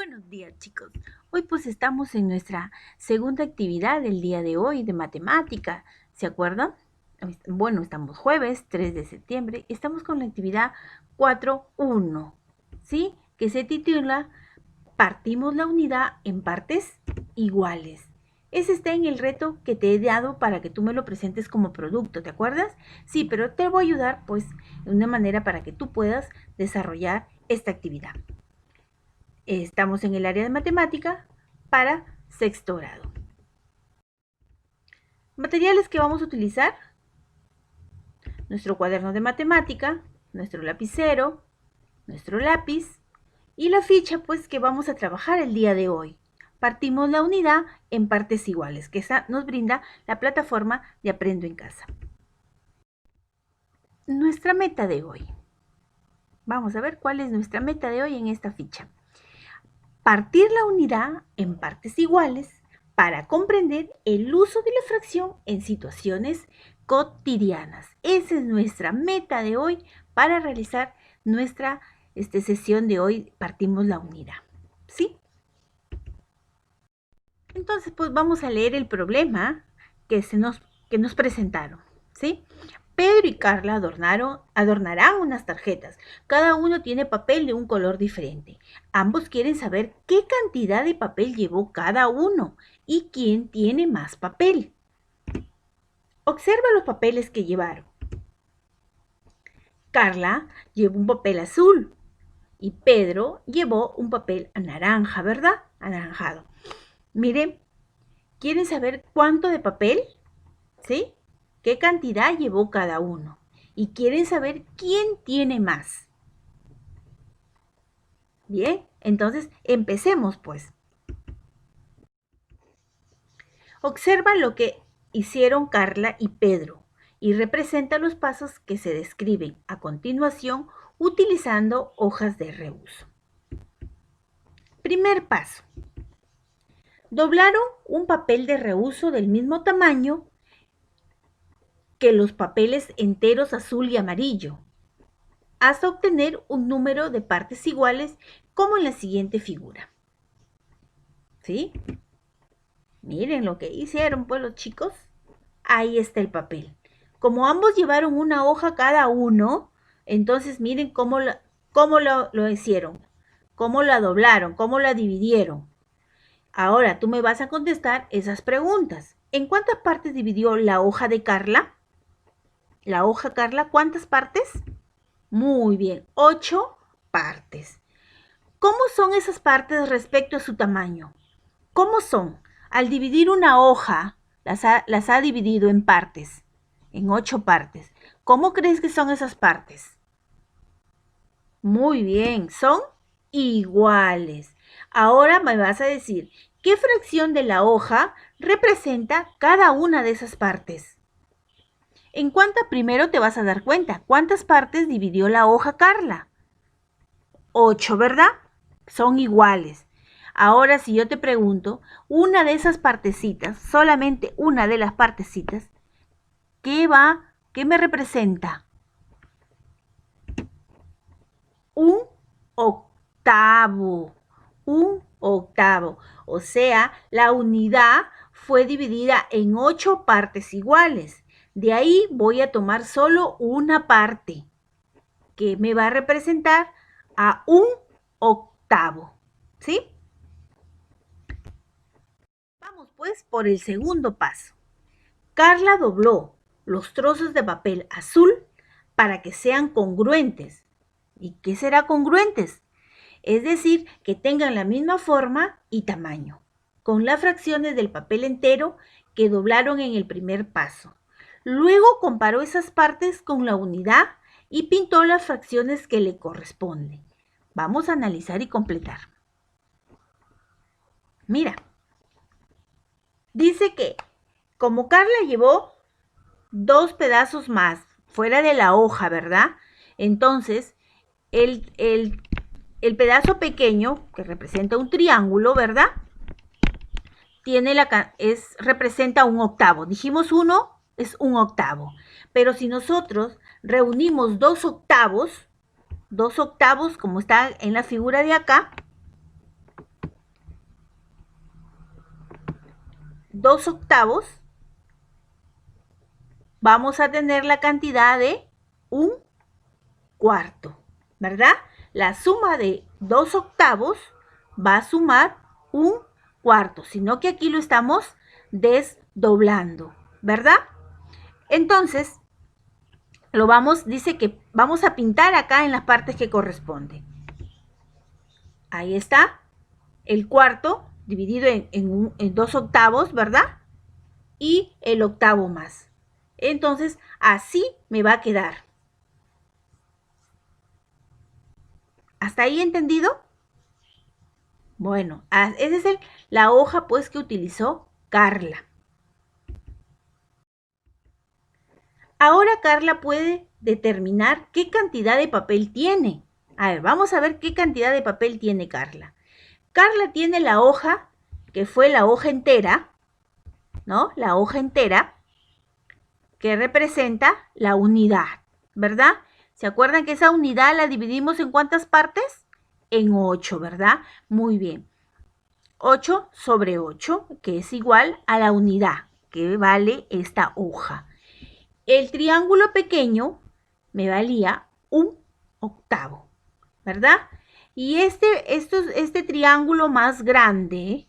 Buenos días, chicos. Hoy pues estamos en nuestra segunda actividad del día de hoy de matemática. ¿Se acuerdan? Bueno, estamos jueves 3 de septiembre. Estamos con la actividad 4.1, ¿sí? Que se titula Partimos la unidad en partes iguales. Ese está en el reto que te he dado para que tú me lo presentes como producto, ¿te acuerdas? Sí, pero te voy a ayudar pues de una manera para que tú puedas desarrollar esta actividad. Estamos en el área de matemática para sexto grado. Materiales que vamos a utilizar: nuestro cuaderno de matemática, nuestro lapicero, nuestro lápiz y la ficha pues que vamos a trabajar el día de hoy. Partimos la unidad en partes iguales, que esa nos brinda la plataforma de Aprendo en Casa. Nuestra meta de hoy. Vamos a ver cuál es nuestra meta de hoy en esta ficha. Partir la unidad en partes iguales para comprender el uso de la fracción en situaciones cotidianas. Esa es nuestra meta de hoy para realizar nuestra sesión de hoy. Partimos la unidad, ¿sí? Entonces, pues vamos a leer el problema que nos presentaron, ¿sí? Pedro y Carla adornarán unas tarjetas. Cada uno tiene papel de un color diferente. Ambos quieren saber qué cantidad de papel llevó cada uno y quién tiene más papel. Observa los papeles que llevaron. Carla llevó un papel azul y Pedro llevó un papel naranja, ¿verdad? Anaranjado. Miren, ¿quieren saber cuánto de papel? ¿Sí? ¿Qué cantidad llevó cada uno? Y quieren saber quién tiene más. Bien, entonces empecemos pues. Observa lo que hicieron Carla y Pedro y representa los pasos que se describen a continuación utilizando hojas de reuso. Primer paso. Doblaron un papel de reuso del mismo tamaño que los papeles enteros azul y amarillo, hasta obtener un número de partes iguales como en la siguiente figura. ¿Sí? Miren lo que hicieron pues los chicos. Ahí está el papel. Como ambos llevaron una hoja cada uno, entonces miren cómo lo hicieron, cómo la doblaron, cómo la dividieron. Ahora tú me vas a contestar esas preguntas. ¿En cuántas partes dividió la hoja de Carla? La hoja Carla, ¿cuántas partes? Muy bien, 8 partes. ¿Cómo son esas partes respecto a su tamaño? ¿Cómo son? Al dividir una hoja, las ha dividido en partes, en 8 partes. ¿Cómo crees que son esas partes? Muy bien, son iguales. Ahora me vas a decir, ¿qué fracción de la hoja representa cada una de esas partes? ¿En cuánta primero te vas a dar cuenta? ¿Cuántas partes dividió la hoja Carla? 8, ¿verdad? Son iguales. Ahora, si yo te pregunto, una de esas partecitas, solamente una de las partecitas, ¿qué me representa? Un octavo. Un octavo. O sea, la unidad fue dividida en 8 partes iguales. De ahí voy a tomar solo una parte, que me va a representar a un octavo. ¿Sí? Vamos pues por el segundo paso. Carla dobló los trozos de papel azul para que sean congruentes. ¿Y qué será congruentes? Es decir, que tengan la misma forma y tamaño, con las fracciones del papel entero que doblaron en el primer paso. Luego comparó esas partes con la unidad y pintó las fracciones que le corresponden. Vamos a analizar y completar. Mira, dice que como Carla llevó 2 pedazos más fuera de la hoja, ¿verdad? Entonces, el pedazo pequeño, que representa un triángulo, ¿verdad? Representa un octavo. Dijimos 1 es un octavo. Pero si nosotros reunimos 2 octavos, como está en la figura de acá, 2 octavos, vamos a tener la cantidad de 1/4, ¿verdad? La suma de 2 octavos va a sumar 1/4, sino que aquí lo estamos desdoblando, ¿verdad? Entonces, dice que vamos a pintar acá en las partes que corresponden. Ahí está, el cuarto dividido en 2 octavos, ¿verdad? Y el octavo más. Entonces, así me va a quedar. ¿Hasta ahí entendido? Bueno, esa es la hoja pues que utilizó Carla. Ahora Carla puede determinar qué cantidad de papel tiene. A ver, vamos a ver qué cantidad de papel tiene Carla. Carla tiene la hoja, que fue la hoja entera, ¿no? La hoja entera, que representa la unidad, ¿verdad? ¿Se acuerdan que esa unidad la dividimos en cuántas partes? En 8, ¿verdad? Muy bien. 8 sobre 8, que es igual a la unidad que vale esta hoja. El triángulo pequeño me valía 1/8, ¿verdad? Y este triángulo más grande,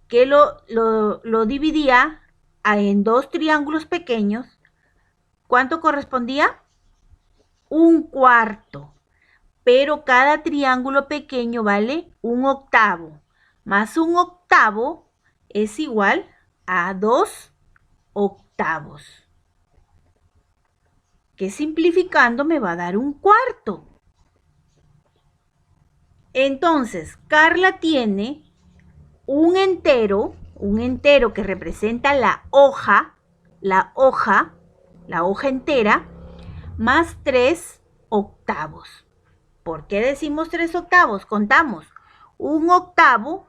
que lo dividía en 2 triángulos pequeños, ¿cuánto correspondía? 1/4. Pero cada triángulo pequeño vale 1/8. Más 1/8 es igual a 2 octavos. Que simplificando me va a dar 1/4. Entonces, Carla tiene un entero que representa la hoja entera, más 3 octavos. ¿Por qué decimos 3 octavos? Contamos 1/8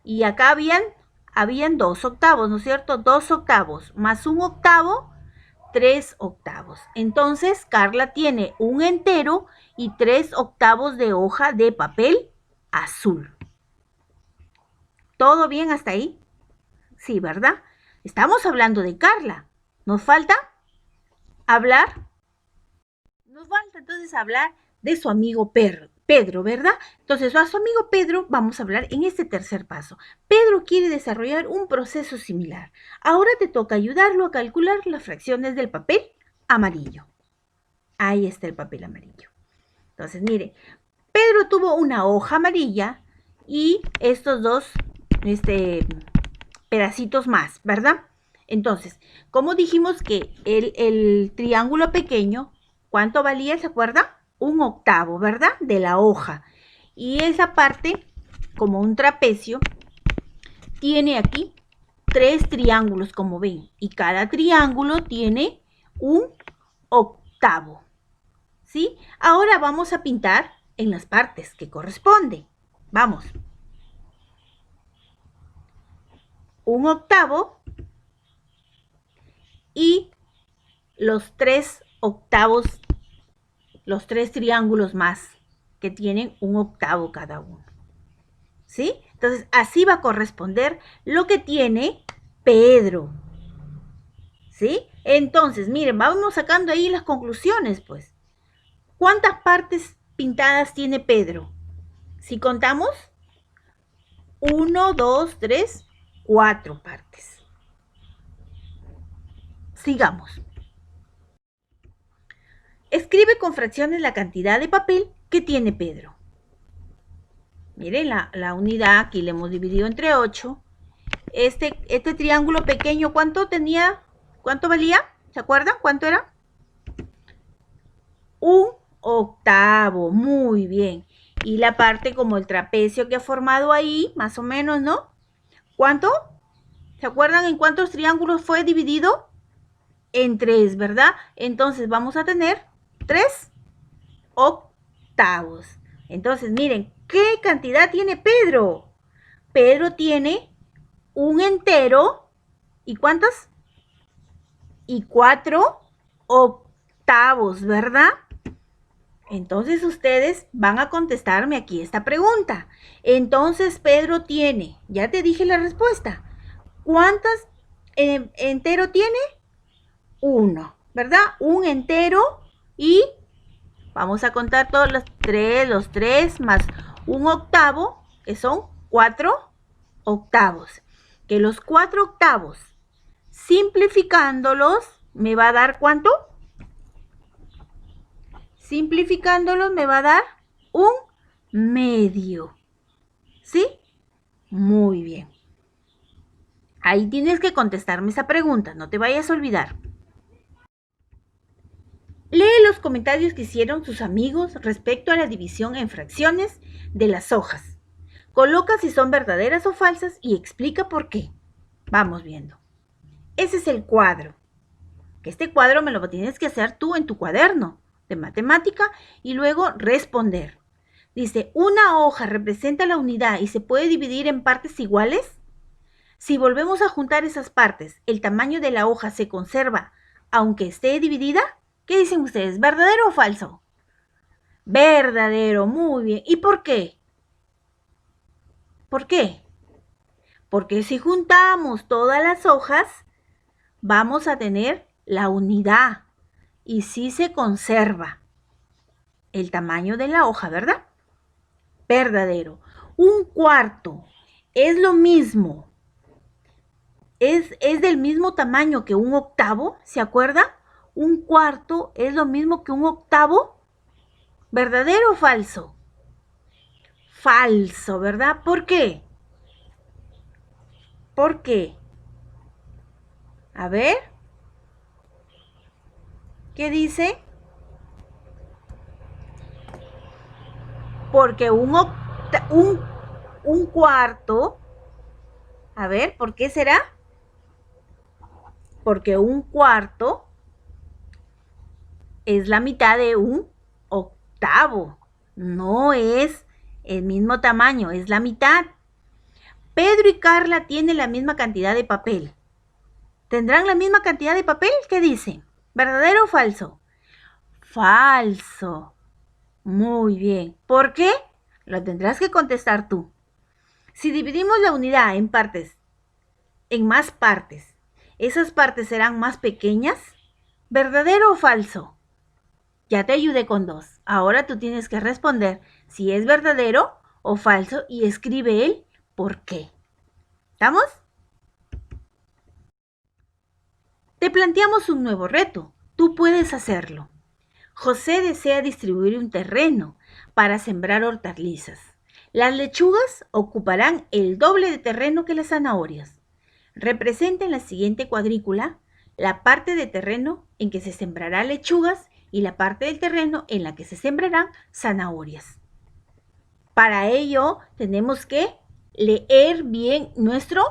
y acá habían 2 octavos, ¿no es cierto? 2 octavos más 1/8, 3 octavos. Entonces, Carla tiene un entero y 3 octavos de hoja de papel azul. ¿Todo bien hasta ahí? Sí, ¿verdad? Estamos hablando de Carla. ¿Nos falta hablar? Nos falta entonces hablar de su amigo Pedro, ¿verdad? Entonces, a su amigo Pedro vamos a hablar en este tercer paso. Pedro quiere desarrollar un proceso similar. Ahora te toca ayudarlo a calcular las fracciones del papel amarillo. Ahí está el papel amarillo. Entonces, mire, Pedro tuvo una hoja amarilla y estos dos pedacitos más, ¿verdad? Entonces, como dijimos que el triángulo pequeño, ¿cuánto valía? ¿Se acuerda? 1/8, ¿verdad? De la hoja. Y esa parte, como un trapecio, tiene aquí 3 triángulos, como ven. Y cada triángulo tiene 1/8. ¿Sí? Ahora vamos a pintar en las partes que corresponde. Vamos. 1/8 y los 3 octavos, los 3 triángulos más que tienen 1/8 cada uno. ¿Sí? Entonces, así va a corresponder lo que tiene Pedro. ¿Sí? Entonces, miren, vamos sacando ahí las conclusiones, pues. ¿Cuántas partes pintadas tiene Pedro? Si contamos, 1, 2, 3, 4 partes. Sigamos. Escribe con fracciones la cantidad de papel que tiene Pedro. Miren, la unidad aquí le hemos dividido entre 8. Este triángulo pequeño, ¿cuánto tenía? ¿Cuánto valía? ¿Se acuerdan? ¿Cuánto era? 1/8. Muy bien. Y la parte como el trapecio que ha formado ahí, más o menos, ¿no? ¿Cuánto? ¿Se acuerdan en cuántos triángulos fue dividido? En 3, ¿verdad? Entonces vamos a tener 3 octavos. Entonces, miren, ¿qué cantidad tiene Pedro? Pedro tiene un entero. ¿Y cuántos? Y 4 octavos, ¿verdad? Entonces ustedes van a contestarme aquí esta pregunta. Entonces Pedro tiene, ya te dije la respuesta. ¿Cuántas entero tiene? 1, ¿verdad? Un entero y vamos a contar todos los tres más un octavo, que son 4 octavos. Que los 4 octavos, simplificándolos, me va a dar ¿cuánto? Simplificándolos me va a dar un medio. ¿Sí? Muy bien. Ahí tienes que contestarme esa pregunta, no te vayas a olvidar. Lee los comentarios que hicieron sus amigos respecto a la división en fracciones de las hojas. Coloca si son verdaderas o falsas y explica por qué. Vamos viendo. Ese es el cuadro. Este cuadro me lo tienes que hacer tú en tu cuaderno de matemática y luego responder. Dice, ¿una hoja representa la unidad y se puede dividir en partes iguales? Si volvemos a juntar esas partes, ¿el tamaño de la hoja se conserva aunque esté dividida? ¿Qué dicen ustedes? ¿Verdadero o falso? Verdadero, muy bien. ¿Y por qué? ¿Por qué? Porque si juntamos todas las hojas, vamos a tener la unidad y sí se conserva el tamaño de la hoja, ¿verdad? Verdadero. Un cuarto es lo mismo. Es del mismo tamaño que un octavo, ¿se acuerda? Un cuarto es lo mismo que un octavo. ¿Verdadero o falso? Falso, ¿verdad? ¿Por qué? ¿Por qué? A ver. ¿Qué dice? Porque un cuarto. A ver, ¿por qué será? Porque un cuarto es la mitad de un octavo. No es el mismo tamaño, es la mitad. Pedro y Carla tienen la misma cantidad de papel. ¿Tendrán la misma cantidad de papel? ¿Qué dice? ¿Verdadero o falso? Falso. Muy bien. ¿Por qué? Lo tendrás que contestar tú. Si dividimos la unidad en partes, en más partes, ¿esas partes serán más pequeñas? ¿Verdadero o falso? Ya te ayudé con 2. Ahora tú tienes que responder si es verdadero o falso y escribe el por qué. ¿Estamos? Te planteamos un nuevo reto. Tú puedes hacerlo. José desea distribuir un terreno para sembrar hortalizas. Las lechugas ocuparán el doble de terreno que las zanahorias. Representa en la siguiente cuadrícula la parte de terreno en que se sembrará lechugas y la parte del terreno en la que se sembrarán zanahorias. Para ello tenemos que leer bien nuestro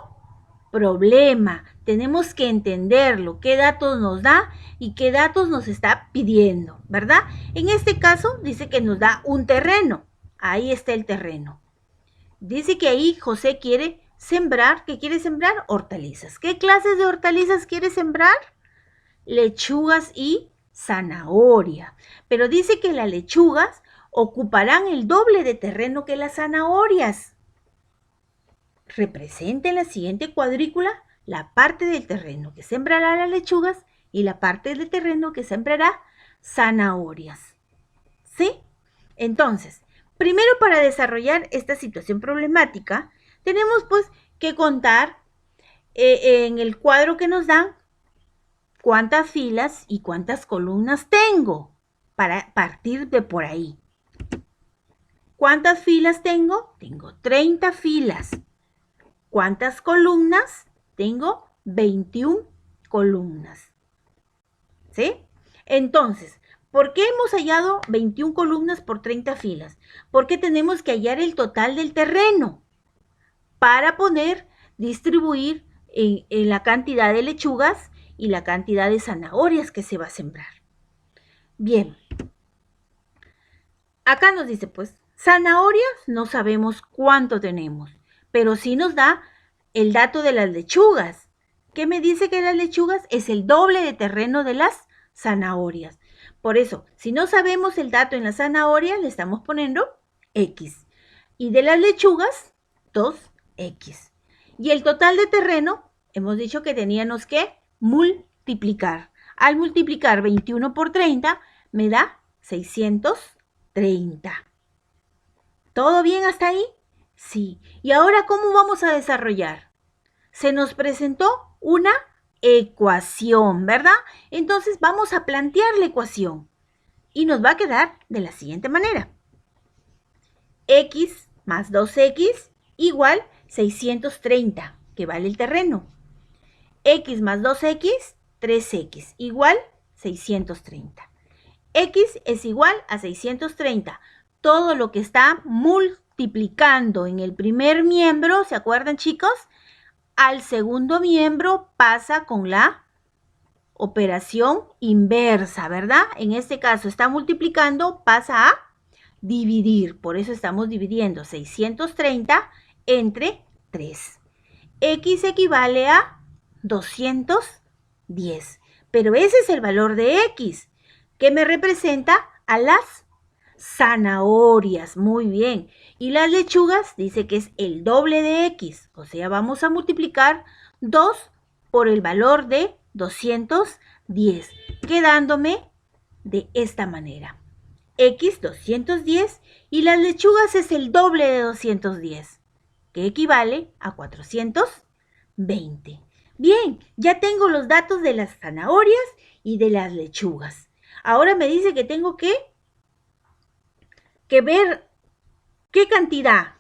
problema. Tenemos que entenderlo, qué datos nos da y qué datos nos está pidiendo, ¿verdad? En este caso dice que nos da un terreno. Ahí está el terreno. Dice que ahí José quiere sembrar, ¿qué quiere sembrar? Hortalizas. ¿Qué clases de hortalizas quiere sembrar? Lechugas y zanahoria. Pero dice que las lechugas ocuparán el doble de terreno que las zanahorias. Representa en la siguiente cuadrícula la parte del terreno que sembrará las lechugas y la parte del terreno que sembrará zanahorias. ¿Sí? Entonces, primero para desarrollar esta situación problemática, tenemos pues que contar en el cuadro que nos dan cuántas filas y cuántas columnas tengo para partir de por ahí. ¿Cuántas filas tengo? Tengo 30 filas. ¿Cuántas columnas? Tengo 21 columnas. ¿Sí? Entonces, ¿por qué hemos hallado 21 columnas por 30 filas? Porque tenemos que hallar el total del terreno para poder distribuir en la cantidad de lechugas y la cantidad de zanahorias que se va a sembrar. Bien. Acá nos dice, pues, zanahorias no sabemos cuánto tenemos, pero sí nos da el dato de las lechugas. ¿Qué me dice que las lechugas es el doble de terreno de las zanahorias? Por eso, si no sabemos el dato en la zanahoria, le estamos poniendo X. Y de las lechugas, 2X. Y el total de terreno, hemos dicho que teníamos que multiplicar. Al multiplicar 21 por 30, me da 630. ¿Todo bien hasta ahí? Sí. ¿Y ahora cómo vamos a desarrollar? Se nos presentó una ecuación, ¿verdad? Entonces vamos a plantear la ecuación y nos va a quedar de la siguiente manera. X más 2X igual 630, que vale el terreno. X más 2X, 3X, igual 630. X es igual a 630. Todo lo que está multiplicando en el primer miembro, ¿se acuerdan, chicos? Al segundo miembro pasa con la operación inversa, ¿verdad? En este caso está multiplicando, pasa a dividir. Por eso estamos dividiendo 630 entre 3. X equivale a 210. Pero ese es el valor de X, que me representa a las zanahorias. Muy bien. Y las lechugas dice que es el doble de X. O sea, vamos a multiplicar 2 por el valor de 210, quedándome de esta manera. X 210 y las lechugas es el doble de 210, que equivale a 420. Bien, ya tengo los datos de las zanahorias y de las lechugas. Ahora me dice que tengo que ver qué cantidad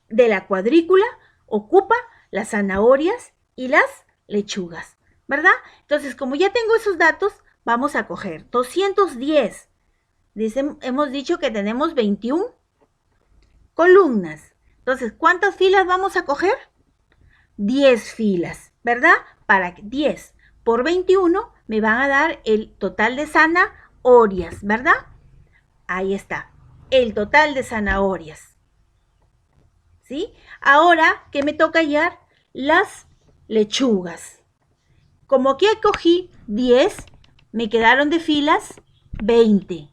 de la cuadrícula ocupa las zanahorias y las lechugas, ¿verdad? Entonces, como ya tengo esos datos, vamos a coger 210. Hemos dicho que tenemos 21 columnas. Entonces, ¿cuántas filas vamos a coger? 10 filas, ¿verdad? Para 10 por 21 me van a dar el total de zanahorias, ¿verdad? Ahí está, el total de zanahorias. ¿Sí? Ahora, ¿qué me toca hallar? Las lechugas. Como aquí cogí 10, me quedaron de filas 20.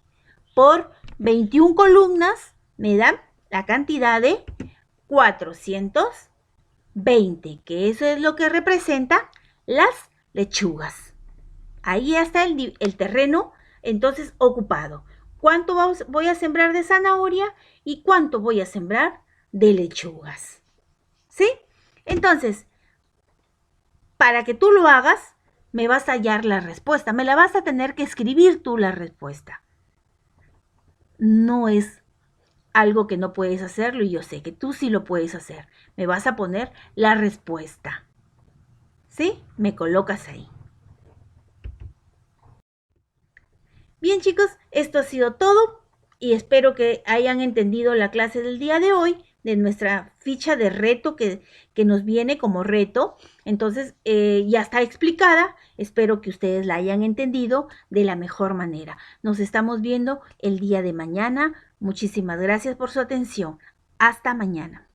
Por 21 columnas me dan la cantidad de 420, que eso es lo que representa las lechugas. Ahí está el terreno entonces ocupado. ¿Cuánto voy a sembrar de zanahoria y cuánto voy a sembrar de lechugas? ¿Sí? Entonces, para que tú lo hagas, me vas a hallar la respuesta. Me la vas a tener que escribir tú la respuesta. No es algo que no puedes hacerlo y yo sé que tú sí lo puedes hacer. Me vas a poner la respuesta. ¿Sí? Me colocas ahí. Bien, chicos, esto ha sido todo y espero que hayan entendido la clase del día de hoy, de nuestra ficha de reto que nos viene como reto. Entonces, ya está explicada. Espero que ustedes la hayan entendido de la mejor manera. Nos estamos viendo el día de mañana. Muchísimas gracias por su atención. Hasta mañana.